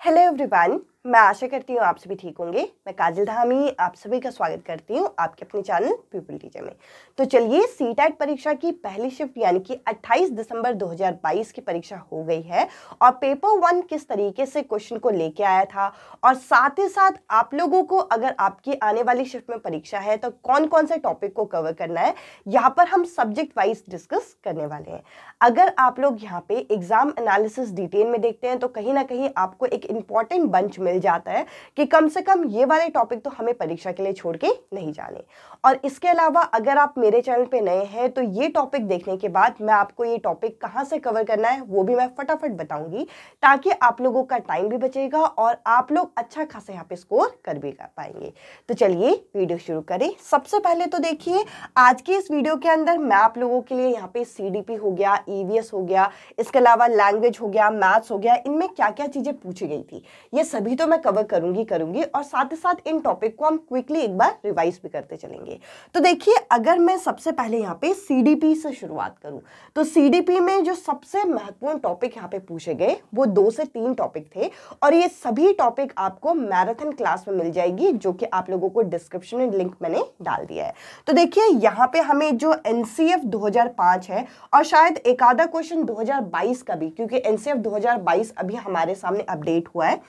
Hello everyone, मैं आशा करती हूँ आप सभी ठीक होंगे। मैं काजल धामी आप सभी का स्वागत करती हूँ आपके अपने चैनल पीपल टीचर में। तो चलिए सीटेट परीक्षा की पहली शिफ्ट यानी कि 28 दिसंबर 2022 की परीक्षा हो गई है और पेपर 1 किस तरीके से क्वेश्चन को लेके आया था और साथ ही साथ आप लोगों को अगर आपकी आने वाली शिफ्ट में परीक्षा है तो कौन कौन से टॉपिक को कवर करना है, यहाँ पर हम सब्जेक्ट वाइज डिस्कस करने वाले हैं। अगर आप लोग यहाँ पे एग्जाम एनालिसिस डिटेल में देखते हैं तो कहीं ना कहीं आपको एक इंपॉर्टेंट बंच मिल जाता है कि कम से कम ये वाले टॉपिक तो हमें परीक्षा के लिए छोड़ के नहीं जाने। और इसके अलावा अगर आप मेरे चैनल पे नए हैं तो ये टॉपिक देखने के बाद मैं आपको ये टॉपिक कहाँ से कवर करना है वो भी मैं फटाफट बताऊंगी, ताकि आप लोगों का टाइम भी बचेगा और आप लोग अच्छा खासा यहाँ पे स्कोर कर भी कर पाएंगे। तो चलिए वीडियो शुरू करें। सबसे पहले तो देखिए आज की इस वीडियो के अंदर मैं आप लोगों के लिए यहाँ पे CDP हो गया, EVS हो गया, इसके अलावा लैंग्वेज हो गया, मैथ्स हो गया, इनमें क्या क्या चीजें पूछी गई थी ये सभी तो मैं कवर करूंगी और साथ ही साथ इन टॉपिक को हम क्विकली एक बार रिवाइज भी करते चलेंगे। तो देखिए अगर मैं सबसे पहले यहाँ पे CDP से शुरुआत करूं तो CDP में जो सबसे महत्वपूर्ण टॉपिक यहाँ पे पूछे गए वो 2 से 3 टॉपिक थे और ये सभी टॉपिक आपको मैराथन क्लास में मिल जाएगी, जो कि आप लोगों को डिस्क्रिप्शन में लिंक मैंने डाल दिया है। तो देखिए यहाँ पे हमें जो NCF 2005 है और शायद एक आधा क्वेश्चन 2022 का भी, क्योंकि NCF 2022 अभी हमारे सामने अपडेट हुआ है,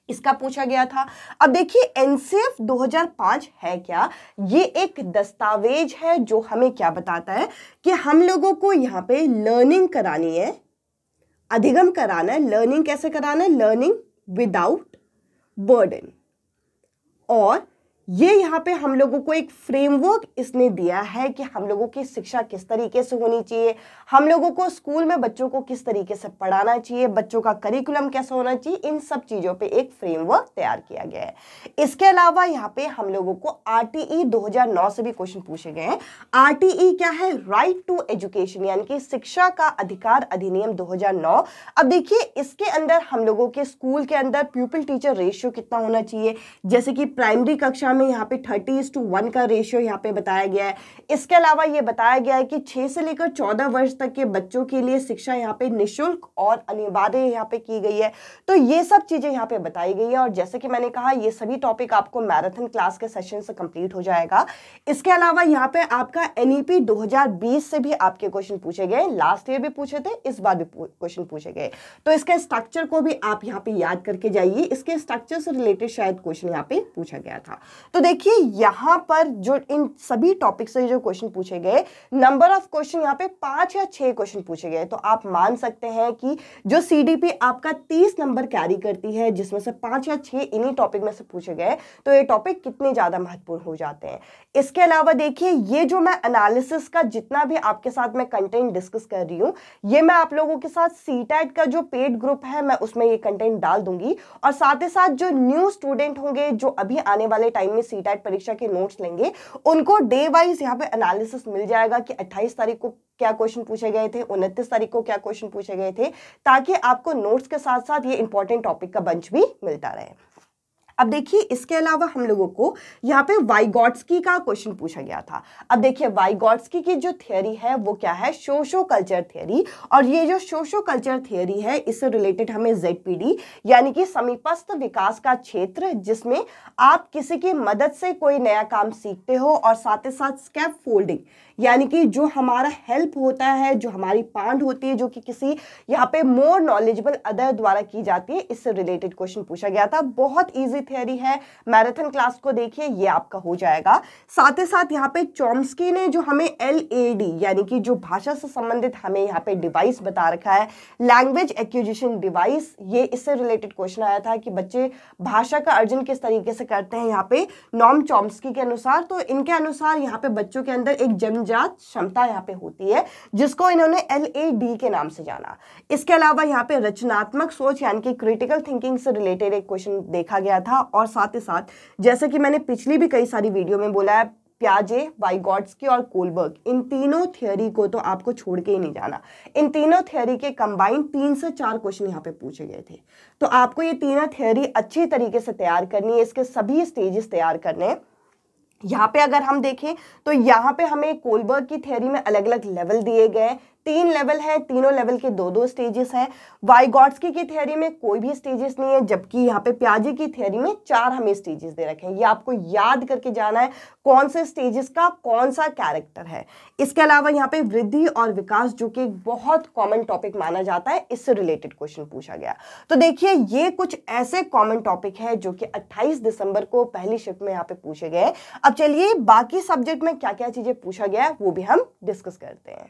इसका पूछा गया था। अब देखिए NCF 2005 है क्या? ये एक दस्तावेज है जो हमें क्या बताता है कि हम लोगों को यहाँ पे लर्निंग करानी है, अधिगम कराना है। लर्निंग कैसे कराना है? Learning without burden. और ये यहाँ पे हम लोगों को एक फ्रेमवर्क इसने दिया है कि हम लोगों की शिक्षा किस तरीके से होनी चाहिए, हम लोगों को स्कूल में बच्चों को किस तरीके से पढ़ाना चाहिए, बच्चों का करिकुलम कैसा होना चाहिए, इन सब चीजों पे एक फ्रेमवर्क तैयार किया गया है। इसके अलावा यहाँ पे हम लोगों को RTE 2009 से भी क्वेश्चन पूछे गए हैं। RTE क्या है? राइट टू एजुकेशन, यानी कि शिक्षा का अधिकार अधिनियम 2009। अब देखिए इसके अंदर हम लोगों के स्कूल के अंदर प्यूपिल टीचर रेशियो कितना होना चाहिए, जैसे कि प्राइमरी कक्षा में यहाँ पे 30:1 का रेशियो यहाँ पे बताया गया है। इसके अलावा ये बताया गया है कि 6 से लेकर 14 वर्ष तक के बच्चों के लिए शिक्षा यहाँ पे निःशुल्क और अनिवार्य यहाँ पे की गई है। तो ये सब चीजें यहाँ पे बताई गई है और जैसे कि मैंने कहा ये सभी टॉपिक आपको मैराथन क्लास के सेशन से कंप्लीट हो जाएगा। इसके अलावा यहाँ पे आपका NEP 2020 से भी आपके क्वेश्चन पूछे गए, लास्ट ईयर भी पूछे थे, इस बार भी क्वेश्चन पूछे गए। तो इसके स्ट्रक्चर को भी आप यहाँ पे याद करके जाइए, इसके स्ट्रक्चर से रिलेटेड शायद क्वेश्चन यहाँ पे पूछा गया था। तो देखिए यहां पर जो इन सभी टॉपिक से जो क्वेश्चन पूछे गए, नंबर ऑफ क्वेश्चन यहाँ पे 5 या 6 क्वेश्चन पूछे गए। तो आप मान सकते हैं कि जो CDP आपका 30 नंबर कैरी करती है, जिसमें से 5 या 6 इन्हीं टॉपिक में से पूछे गए, तो ये टॉपिक कितने ज्यादा महत्वपूर्ण हो जाते हैं। इसके अलावा देखिए ये जो मैं एनालिसिस का जितना भी आपके साथ मैं कंटेंट डिस्कस कर रही हूँ, ये मैं आप लोगों के साथ सीटेट का जो पेड ग्रुप है मैं उसमें ये कंटेंट डाल दूंगी और साथ ही साथ जो न्यू स्टूडेंट होंगे जो अभी आने वाले टाइम में सीटेट परीक्षा के नोट्स लेंगे, उनको डे वाइज यहाँ पे एनालिसिस मिल जाएगा कि 28 तारीख को क्या क्वेश्चन पूछे गए थे, 29 तारीख को क्या क्वेश्चन पूछे गए थे, ताकि आपको नोट्स के साथ साथ ये इंपॉर्टेंट टॉपिक का बंच भी मिलता रहे। अब देखिए इसके अलावा हम लोगों को यहाँ पे वाइगॉट्स्की का क्वेश्चन पूछा गया था। अब देखिए वाइगॉट्स्की की जो थियरी है वो क्या है? Socio culture theory. और ये जो सोशो कल्चर थियरी है इससे रिलेटेड हमें ZPD यानी कि समीपस्थ विकास का क्षेत्र, जिसमें आप किसी की मदद से कोई नया काम सीखते हो और साथ ही साथ स्कैप फोल्डिंग यानी कि जो हमारा हेल्प होता है, जो हमारी पांड होती है, जो कि किसी यहाँ पे मोर नॉलेजेबल अदर द्वारा की जाती है, इससे रिलेटेड क्वेश्चन पूछा गया था। बहुत इजी थियरी है, मैराथन क्लास को देखिए ये आपका हो जाएगा। साथ ही साथ यहाँ पे चॉम्स्की ने जो हमें LAD यानी कि जो भाषा से संबंधित हमें यहाँ पे डिवाइस बता रखा है, लैंग्वेज एक्विजिशन डिवाइस, ये इससे रिलेटेड क्वेश्चन आया था कि बच्चे भाषा का अर्जन किस तरीके से करते हैं यहाँ पे नॉम चॉम्स्की के अनुसार। तो इनके अनुसार यहाँ पे बच्चों के अंदर एक जन्मजात क्षमता यहाँ पे होती है जिसको इन्होंने LAD के नाम से जाना। इसके अलावा यहाँ पे रचनात्मक सोच यानी कि क्रिटिकल थिंकिंग से रिलेटेड एक क्वेश्चन देखा गया था और साथ ही साथ जैसे कि मैंने पिछली भी कई सारी वीडियो में बोला है, प्याजे, वाइगॉट्स्की और कोलबर्ग, इन तीनों थियरी को तो आपको छोड़ के ही नहीं जाना। इन तीनों थियरी के कंबाइंड 3 से 4 क्वेश्चन यहाँ पे पूछे गए थे। तो आपको ये तीनों थियरी अच्छी तरीके से तैयार करनी है, इसके सभी स्टेजेस तैयार करने हैं। यहाँ पे अगर हम देखें तो यहाँ पे हमें कोलबर्ग की थ्योरी में अलग अलग लेवल दिए गए, 3 लेवल है, तीनों लेवल के 2-2 स्टेजेस हैं। वाइगॉट्स्की की थ्योरी में कोई भी स्टेजेस नहीं है, जबकि यहाँ पे पियाजे की थ्योरी में 4 हमें स्टेजेस दे रखे हैं। ये आपको याद करके जाना है कौन से स्टेजेस का कौन सा कैरेक्टर है। इसके अलावा यहाँ पे वृद्धि और विकास, जो कि बहुत कॉमन टॉपिक माना जाता है, इससे रिलेटेड क्वेश्चन पूछा गया। तो देखिए ये कुछ ऐसे कॉमन टॉपिक है जो कि 28 दिसंबर को पहली शिफ्ट में यहाँ पे पूछे गए। अब चलिए बाकी सब्जेक्ट में क्या क्या चीजें पूछा गया है वो भी हम डिस्कस करते हैं।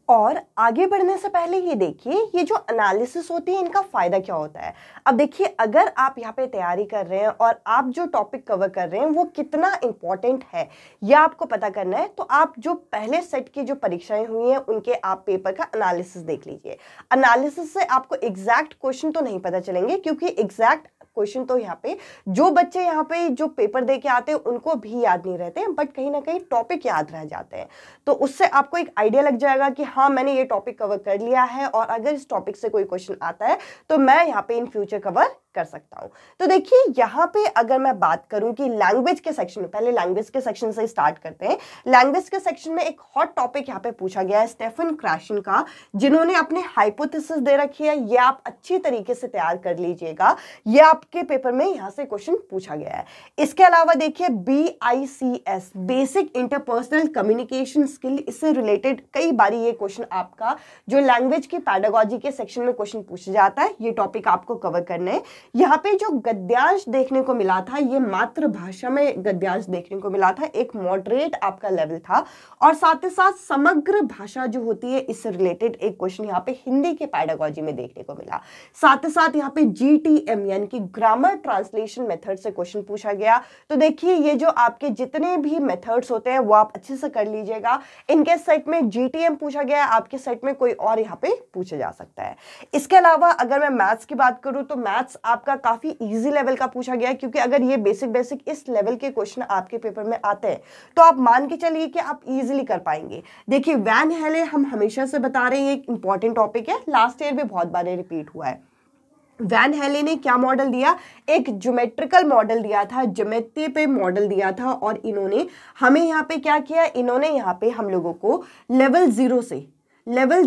और आगे बढ़ने से पहले ये देखिए, ये जो एनालिसिस होती है इनका फायदा क्या होता है। अब देखिए, अगर आप यहाँ पे तैयारी कर रहे हैं और आप जो टॉपिक कवर कर रहे हैं वो कितना इंपॉर्टेंट है यह आपको पता करना है, तो आप जो पहले सेट की जो परीक्षाएं हुई हैं उनके आप पेपर का एनालिसिस देख लीजिए। एनालिसिस से आपको एग्जैक्ट क्वेश्चन तो नहीं पता चलेंगे, क्योंकि एग्जैक्ट क्वेश्चन तो यहाँ पे जो बच्चे यहाँ पे जो पेपर दे के आते हैं उनको भी याद नहीं रहते हैं, बट कहीं ना कहीं टॉपिक याद रह जाते हैं। तो उससे आपको एक आइडिया लग जाएगा कि हाँ, मैंने ये टॉपिक कवर कर लिया है और अगर इस टॉपिक से कोई क्वेश्चन आता है तो मैं यहाँ पे इन फ्यूचर कवर कर सकता हूं। तो देखिए यहाँ पे अगर मैं बात करूं कि लैंग्वेज के सेक्शन में, पहले लैंग्वेज के सेक्शन से स्टार्ट करते हैं। लैंग्वेज के सेक्शन में एक हॉट टॉपिक यहाँ पे पूछा गया है स्टेफन क्रैशन का, जिन्होंने अपने हाइपोथेसिस दे रखी है। ये आप अच्छी तरीके से तैयार कर लीजिएगा, ये आपके पेपर में यहाँ से क्वेश्चन पूछा गया है। इसके अलावा देखिए BICS, basic interpersonal communication skill, इससे रिलेटेड कई बार ये क्वेश्चन आपका जो लैंग्वेज की पैडागोजी के सेक्शन में क्वेश्चन पूछा जाता है, ये टॉपिक आपको कवर करना है। यहाँ पे जो गद्यांश देखने को मिला था, ये मातृभाषा में गद्यांश देखने को मिला था, एक मॉडरेट आपका लेवल था। और साथ ही साथ समग्र भाषा जो होती है इससे रिलेटेड एक क्वेश्चन यहाँ पे हिंदी के पैडागोजी में देखने को मिला। साथ ही साथ यहाँ पे GTM यानी कि ग्रामर ट्रांसलेशन मेथड से क्वेश्चन पूछा गया। तो देखिए ये जो आपके जितने भी मेथड्स होते हैं वो आप अच्छे से कर लीजिएगा। इनके सेट में GTM पूछा गया, आपके सेट में कोई और यहाँ पे पूछा जा सकता है। इसके अलावा अगर मैं मैथ्स की बात करूँ तो मैथ्स आपका काफी इजी लेवल का पूछा गया, क्योंकि अगर ये बेसिक इस लेवल के क्वेश्चन आपके पेपर में आते हैं तो आप मान के चलिए कि आप इजीली कर पाएंगे। देखिए वैन हेले हम हमेशा से बता रहे हैं एक इंपॉर्टेंट टॉपिक है, लास्ट ईयर भी बहुत बार रिपीट हुआ है। वैन हेले ने क्या मॉडल दिया, एक ज्योमेट्रिकल मॉडल दिया था, ज्योमेट्री पे मॉडल दिया था। और इन्होंने हमें यहाँ पे क्या किया, इन्होंने यहाँ पे हम लोगों को लेवल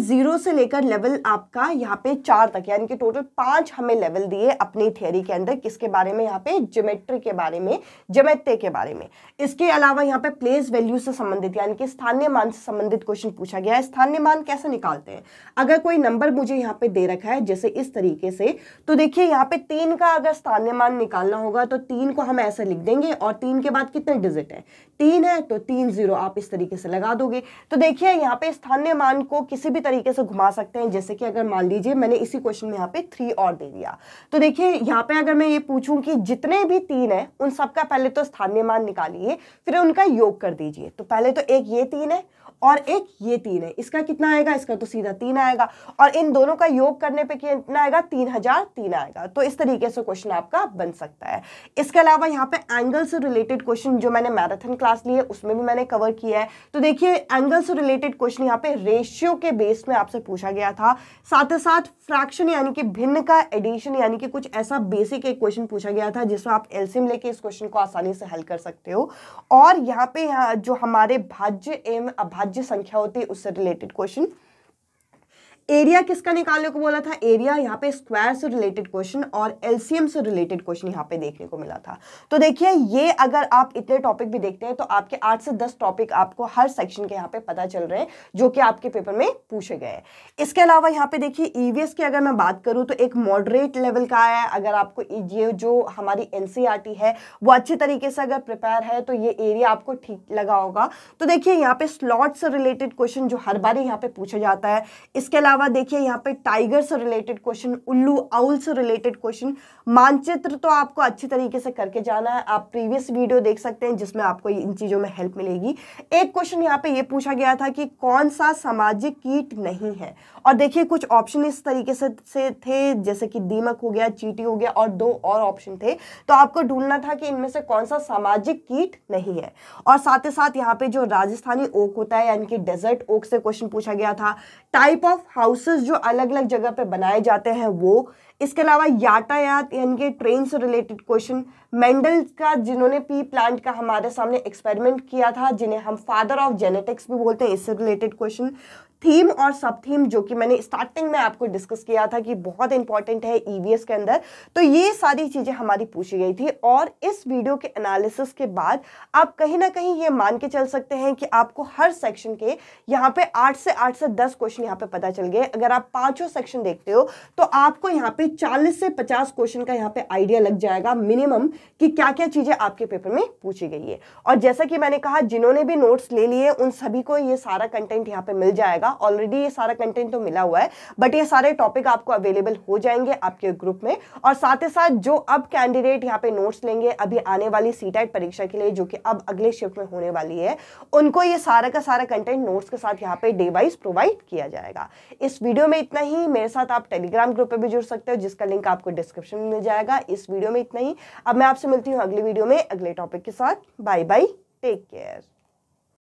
0 से लेकर लेवल आपका यहाँ पे 4 तक, यानी कि टोटल 5 हमें लेवल दिए अपनी थियरी के अंदर। किसके बारे में, यहाँ पे ज्योमेट्री के बारे में, ज्योमेट्री के बारे में। इसके अलावा यहाँ पे प्लेस वैल्यू से संबंधित यानी कि स्थानीय मान से संबंधित क्वेश्चन पूछा गया है। स्थानीय मान कैसे निकालते हैं, अगर कोई नंबर मुझे यहाँ पे दे रखा है जैसे इस तरीके से, तो देखिए यहाँ पे 3 का अगर स्थानीय मान निकालना होगा तो 3 को हम ऐसे लिख देंगे और 3 के बाद कितने डिजिट है, 3 है, तो 3 0 आप इस तरीके से लगा दोगे। तो देखिए यहाँ पे स्थानीय मान को किसी भी तरीके से घुमा सकते हैं। जैसे कि अगर मान लीजिए मैंने इसी क्वेश्चन में यहाँ पे 3 और दे दिया, तो देखिए यहाँ पे अगर मैं ये पूछूं कि जितने भी 3 है उन सबका पहले तो स्थानीय मान निकालिए, फिर उनका योग कर दीजिए। तो पहले तो एक ये 3 है और एक ये 3 है, इसका कितना आएगा, इसका तो सीधा 3 आएगा, और इन दोनों का योग करने पे कितना आएगा, 3003 आएगा। तो इस तरीके से क्वेश्चन आपका बन सकता है। इसके अलावा यहाँ पे एंगल से रिलेटेड क्वेश्चन जो मैंने मैराथन क्लास ली है उसमें भी मैंने कवर किया है। तो देखिए एंगल से रिलेटेड क्वेश्चन यहाँ पे रेशियो के बेस में आपसे पूछा गया था। साथ ही साथ फ्रैक्शन यानी कि भिन्न का एडिशन यानी कि कुछ ऐसा बेसिक एक क्वेश्चन पूछा गया था जिसमें आप एलसीएम लेके इस क्वेश्चन को आसानी से हल कर सकते हो। और यहाँ पे जो हमारे भाज्य एवं अभाज्य संख्या होती है उससे रिलेटेड क्वेश्चन। एरिया किसका निकालने को बोला था, एरिया यहाँ पे स्क्वायर से रिलेटेड क्वेश्चन और एलसीएम से रिलेटेड क्वेश्चन यहाँ पे देखने को मिला था। तो देखिए ये अगर आप इतने टॉपिक भी देखते हैं तो आपके 8 से 10 टॉपिक आपको हर सेक्शन के यहाँ पे पता चल रहे हैं जो कि आपके पेपर में पूछे गए हैं। इसके अलावा यहाँ पे देखिए ईवीएस की अगर मैं बात करूँ तो एक मॉडरेट लेवल का है। अगर आपको ये जो हमारी एनसीईआरटी है वो अच्छी तरीके से अगर प्रिपेयर है तो ये एरिया आपको ठीक लगा होगा। तो देखिए यहाँ पे स्लॉट से रिलेटेड क्वेश्चन जो हर बार यहाँ पे पूछा जाता है। इसके अलावा देखिए यहाँ पे टाइगर से रिलेटेड क्वेश्चन, उल्लू आउल से रिलेटेड क्वेश्चन। मानचित्र तो आपको अच्छी तरीके से करके जाना है, आप प्रीवियस वीडियो देख सकते हैं जिसमें आपको इन चीजों में हेल्प मिलेगी। एक क्वेश्चन यहाँ पे ये पूछा गया था कि कौन सा सामाजिक कीट नहीं है, और देखिए कुछ ऑप्शन इस तरीके से थे जैसे कि दीमक हो गया, चींटी हो गया और 2 और ऑप्शन थे। तो आपको ढूंढना था कि इनमें से कौन सा सामाजिक कीट नहीं है। और साथ ही साथ यहाँ पे जो राजस्थानी ओक होता है यानी कि डेजर्ट ओक से क्वेश्चन पूछा गया था। टाइप ऑफ हाउसेस जो अलग अलग जगह पे बनाए जाते हैं वो। इसके अलावा यातायात यानी कि ट्रेन से रिलेटेड क्वेश्चन। मेंडल का जिन्होंने पी प्लांट का हमारे सामने एक्सपेरिमेंट किया था, जिन्हें हम फादर ऑफ जेनेटिक्स भी बोलते हैं, इससे रिलेटेड क्वेश्चन। थीम और सब थीम जो कि मैंने स्टार्टिंग में आपको डिस्कस किया था कि बहुत इंपॉर्टेंट है ईवीएस के अंदर, तो ये सारी चीजें हमारी पूछी गई थी। और इस वीडियो के एनालिसिस के बाद आप कहीं ना कहीं ये मान के चल सकते हैं कि आपको हर सेक्शन के यहाँ पे 8 से 10 क्वेश्चन यहाँ पे पता चल गए। अगर आप पांचों सेक्शन देखते हो तो आपको यहाँ पे 40 से 50 क्वेश्चन का यहाँ पे आइडिया लग जाएगा मिनिमम कि क्या क्या चीजें आपके पेपर में पूछी गई है। और जैसा कि मैंने कहा, जिन्होंने भी नोट्स ले लिए उन सभी को ये सारा कंटेंट यहाँ पे मिल जाएगा। ऑलरेडी ये सारा कंटेंट तो मिला हुआ है, बट ये सारे टॉपिक आपको अवेलेबल हो जाएंगे आपके ग्रुप में। और साथ ही साथ जो अब कैंडिडेट यहाँ पे नोट्स लेंगे अभी आने वाली सीटेट परीक्षा के लिए, जो कि अब अगले शिफ्ट में होने वाली है, उनको ये सारा का सारा कंटेंट नोट्स के साथ यहाँ पे डे वाइज प्रोवाइड किया जाएगा। इस वीडियो में इतना ही। मेरे साथ आप टेलीग्राम ग्रुप पे भी जुड़ सकते हो, जिसका लिंक आपको डिस्क्रिप्शन में मिल जाएगा। इस वीडियो में इतना ही। अब मैं आपसे मिलती हूँ अगली वीडियो में अगले टॉपिक के साथ। Bye bye, take care.